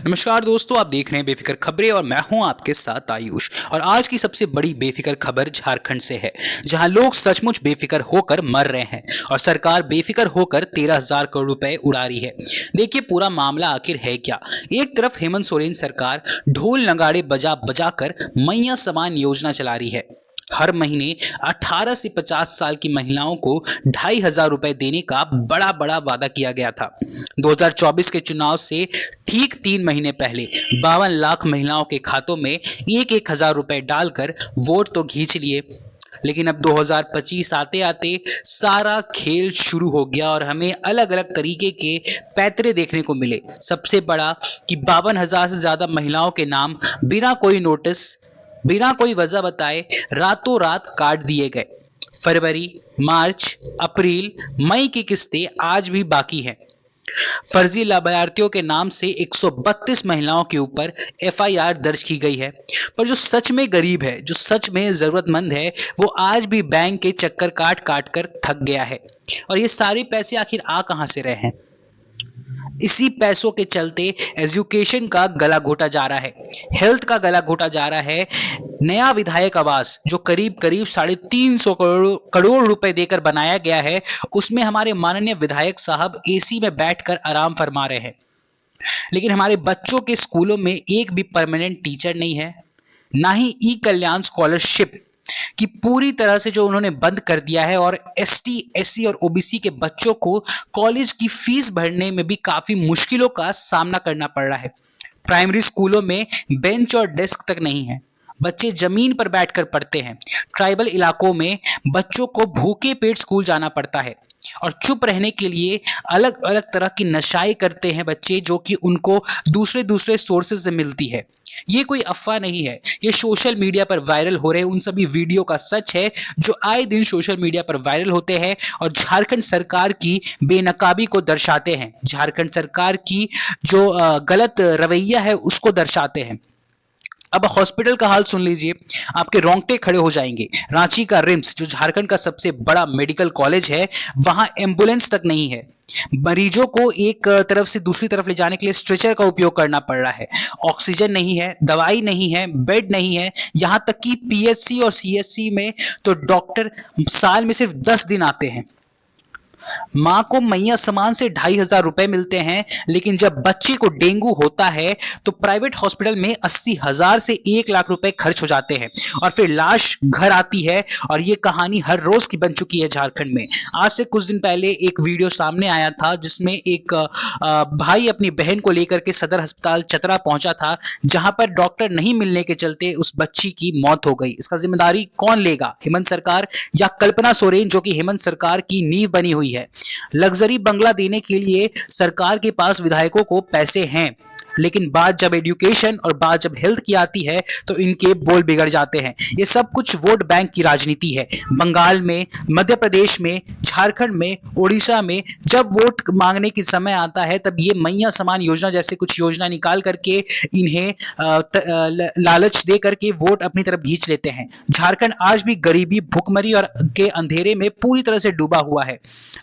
नमस्कार दोस्तों, आप देख रहे हैं बेफिक्र खबरें और मैं हूं आपके साथ आयुष। और आज की सबसे बड़ी बेफिक्र खबर झारखंड से है, जहां लोग सचमुच बेफिक्र होकर मर रहे हैं और सरकार बेफिक्र होकर 13,000 करोड़ रुपए उड़ा रही है। देखिए पूरा मामला आखिर है क्या। एक तरफ हेमंत सोरेन सरकार ढोल नगाड़े बजा बजाकर मैया समान योजना चला रही है। हर महीने 18 से 50 साल की महिलाओं को 2,500 रुपए देने का बड़ा बड़ा वादा किया गया था। 2024 के चुनाव से ठीक 3 महीने पहले 52 लाख महिलाओं के खातों में 1,000 रुपए डालकर वोट तो खींच लिए, लेकिन अब 2025 आते आते सारा खेल शुरू हो गया और हमें अलग अलग तरीके के पैतरे देखने को मिले। सबसे बड़ा कि 52,000 से ज्यादा महिलाओं के नाम बिना कोई नोटिस, बिना कोई वजह बताए रातों रात काट दिए गए। फरवरी, मार्च, अप्रैल, मई की किस्तें आज भी बाकी हैं। फर्जी लाभार्थियों के नाम से 132 महिलाओं के ऊपर एफआईआर दर्ज की गई है। पर जो सच में गरीब है, जो सच में जरूरतमंद है, वो आज भी बैंक के चक्कर काट काट कर थक गया है। और ये सारे पैसे आखिर आ कहां से रहे हैं? इसी पैसों के चलते एजुकेशन का गला घोटा जा रहा है, हेल्थ का गला घोटा जा रहा है। नया विधायक आवास जो करीब करीब 350 करोड़ रुपए देकर बनाया गया है, उसमें हमारे माननीय विधायक साहब एसी में बैठकर आराम फरमा रहे हैं। लेकिन हमारे बच्चों के स्कूलों में एक भी परमानेंट टीचर नहीं है, ना ही ई कल्याण स्कॉलरशिप कि पूरी तरह से जो उन्होंने बंद कर दिया है। और एसटी, एससी और ओबीसी के बच्चों को कॉलेज की फीस भरने में भी काफी मुश्किलों का सामना करना पड़ रहा है। प्राइमरी स्कूलों में बेंच और डेस्क तक नहीं है, बच्चे जमीन पर बैठकर पढ़ते हैं। ट्राइबल इलाकों में बच्चों को भूखे पेट स्कूल जाना पड़ता है और चुप रहने के लिए अलग अलग तरह की नशाएं करते हैं बच्चे, जो कि उनको दूसरे सोर्सेज से मिलती है। ये कोई अफवाह नहीं है, ये सोशल मीडिया पर वायरल हो रहे उन सभी वीडियो का सच है जो आए दिन सोशल मीडिया पर वायरल होते हैं और झारखंड सरकार की बेनकाबी को दर्शाते हैं, झारखंड सरकार की जो गलत रवैया है उसको दर्शाते हैं। अब हॉस्पिटल का हाल सुन लीजिए, आपके रोंगटे खड़े हो जाएंगे। रांची का रिम्स जो झारखंड का सबसे बड़ा मेडिकल कॉलेज है, वहां एम्बुलेंस तक नहीं है। मरीजों को एक तरफ से दूसरी तरफ ले जाने के लिए स्ट्रेचर का उपयोग करना पड़ रहा है। ऑक्सीजन नहीं है, दवाई नहीं है, बेड नहीं है। यहां तक कि पीएचसी और सीएचसी में तो डॉक्टर साल में सिर्फ 10 दिन आते हैं। मां को मैया समान से 2,500 रुपए मिलते हैं, लेकिन जब बच्चे को डेंगू होता है तो प्राइवेट हॉस्पिटल में 80,000 से 1 लाख रुपए खर्च हो जाते हैं और फिर लाश घर आती है। और ये कहानी हर रोज की बन चुकी है झारखंड में। आज से कुछ दिन पहले एक वीडियो सामने आया था जिसमें एक भाई अपनी बहन को लेकर के सदर अस्पताल चतरा पहुंचा था, जहां पर डॉक्टर नहीं मिलने के चलते उस बच्ची की मौत हो गई। इसका जिम्मेदारी कौन लेगा, हेमंत सरकार या कल्पना सोरेन, जो कि हेमंत सरकार की नींव बनी हुई है। लग्जरी बंगला देने के लिए सरकार के पास विधायकों को पैसे हैं, लेकिन बात जब एजुकेशन और बात जब हेल्थ की आती है तो इनके बोल बिगड़ जाते हैं। ये सब कुछ वोट बैंक की राजनीति है। बंगाल में, मध्य प्रदेश में, झारखंड में, उड़ीसा में जब वोट मांगने की समय आता है तब ये मैया समान योजना जैसे कुछ योजना निकाल करके इन्हें लालच दे करके वोट अपनी तरफ खींच लेते हैं। झारखंड आज भी गरीबी, भुखमरी और के अंधेरे में पूरी तरह से डूबा हुआ है।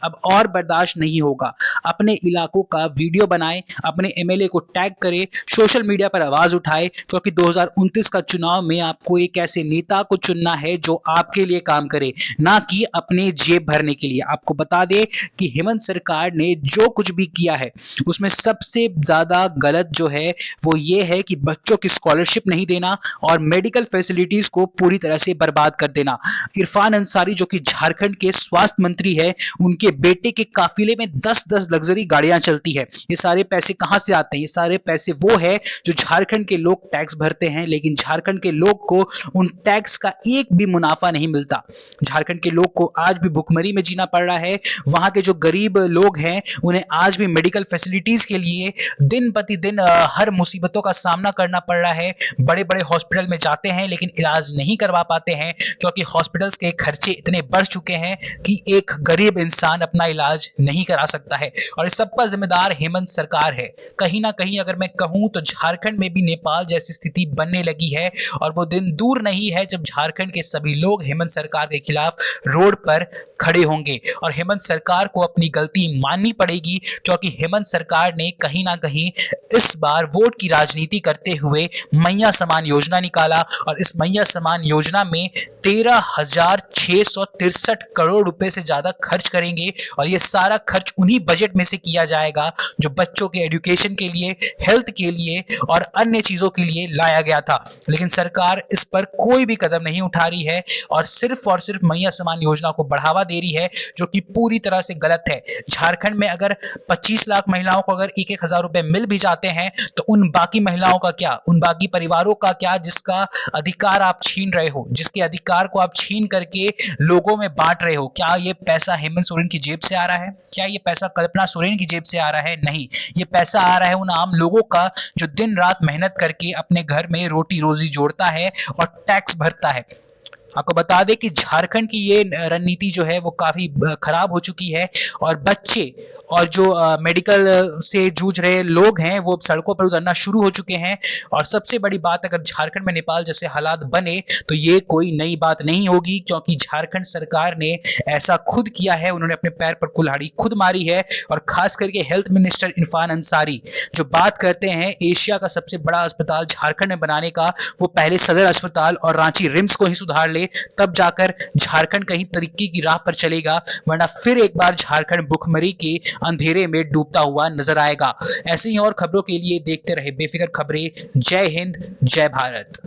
अब और बर्दाश्त नहीं होगा। अपने इलाकों का वीडियो बनाए, अपने एमएलए को टैग करे, सोशल मीडिया पर आवाज उठाए, क्योंकि 2029 का चुनाव में आपको एक ऐसे नेता को चुनना है जो आपके लिए काम करे, ना कि अपने जेब भरने के लिए। आपको बता दे कि हेमंत सरकार ने जो कुछ भी किया है उसमें सबसे ज्यादा गलत जो है वो ये है कि बच्चों की स्कॉलरशिप नहीं देना और मेडिकल फैसिलिटीज को पूरी तरह से बर्बाद कर देना। इरफान अंसारी जो कि झारखंड के स्वास्थ्य मंत्री है, उनके बेटे के काफिले में 10-10 लग्जरी गाड़ियां चलती है। ये सारे पैसे कहां से आते हैं? ये सारे पैसे वो है जो झारखंड के लोग टैक्स भरते हैं, लेकिन झारखंड के लोग को उन टैक्स का एक भी मुनाफा नहीं मिलता। झारखंड के लोग को आज भी भुखमरी में जीना पड़ रहा है। वहां के जो गरीब लोग हैं उन्हें आज भी मेडिकल फैसिलिटीज के लिए दिन प्रतिदिन हर मुसीबतों का सामना करना पड़ रहा है। बड़े बड़े हॉस्पिटल में जाते हैं लेकिन इलाज नहीं करवा पाते हैं, क्योंकि हॉस्पिटल्स के खर्चे इतने बढ़ चुके हैं कि एक गरीब इंसान अपना इलाज नहीं करा सकता है। और इस सब का जिम्मेदार हेमंत सरकार है। कहीं ना कहीं अगर मैं कहूं तो झारखंड में भी नेपाल जैसी स्थिति बनने लगी है और वो दिन दूर नहीं है जब झारखंड के सभी लोग हेमंत सरकार के खिलाफ रोड पर खड़े होंगे और हेमंत सरकार को अपनी गलती माननी पड़ेगी, क्योंकि हेमंत सरकार ने कहीं ना कहीं इस बार वोट की राजनीति करते हुए मैया समान योजना निकाला और इस मैया समान योजना में 13,663 करोड़ रुपए से ज्यादा खर्च करेंगे और यह सारा खर्च उन्हीं बजट में से किया जाएगा जो बच्चों के एजुकेशन के लिए, हेल्थ के लिए और अन्य चीजों के लिए लाया गया था। लेकिन सरकार इस पर कोई भी कदम नहीं उठा रही है और सिर्फ मैया समान योजना को बढ़ावा दे रही है, जो कि पूरी तरह से गलत है। झारखंड में अगर 25 लाख महिलाओं को अगर 1,000 रुपए मिल भी जाते हैं तो उन बाकी महिलाओं का क्या, उन बाकी परिवारों का क्या जिसका अधिकार आप छीन रहे हो, जिसके अधिकार को आप छीन करके लोगों में बांट रहे हो? क्या ये पैसा हेमंत सोरेन की जेब से आ रहा है? क्या ये पैसा कल्पना सोरेन की जेब से आ रहा है? नहीं, ये पैसा आ रहा है उन आम लोगों का जो दिन रात मेहनत करके अपने घर में रोटी रोजी जोड़ता है और टैक्स भरता है। आपको बता दें कि झारखंड की ये रणनीति जो है वो काफी खराब हो चुकी है और बच्चे और जो मेडिकल से जूझ रहे लोग हैं वो सड़कों पर उतरना शुरू हो चुके हैं। और सबसे बड़ी बात, अगर झारखंड में नेपाल जैसे हालात बने तो ये कोई नई बात नहीं होगी, क्योंकि झारखंड सरकार ने ऐसा खुद किया है। उन्होंने अपने पैर पर कुल्हाड़ी खुद मारी है और खास करके हेल्थ मिनिस्टर इरफान अंसारी जो बात करते हैं एशिया का सबसे बड़ा अस्पताल झारखंड में बनाने का, वो पहले सदर अस्पताल और रांची रिम्स को ही सुधार ले, तब जाकर झारखंड कहीं तरक्की की राह पर चलेगा, वरना फिर एक बार झारखंड भुखमरी के अंधेरे में डूबता हुआ नजर आएगा। ऐसी ही और खबरों के लिए देखते रहे बेफिक्र खबरें। जय हिंद, जय भारत।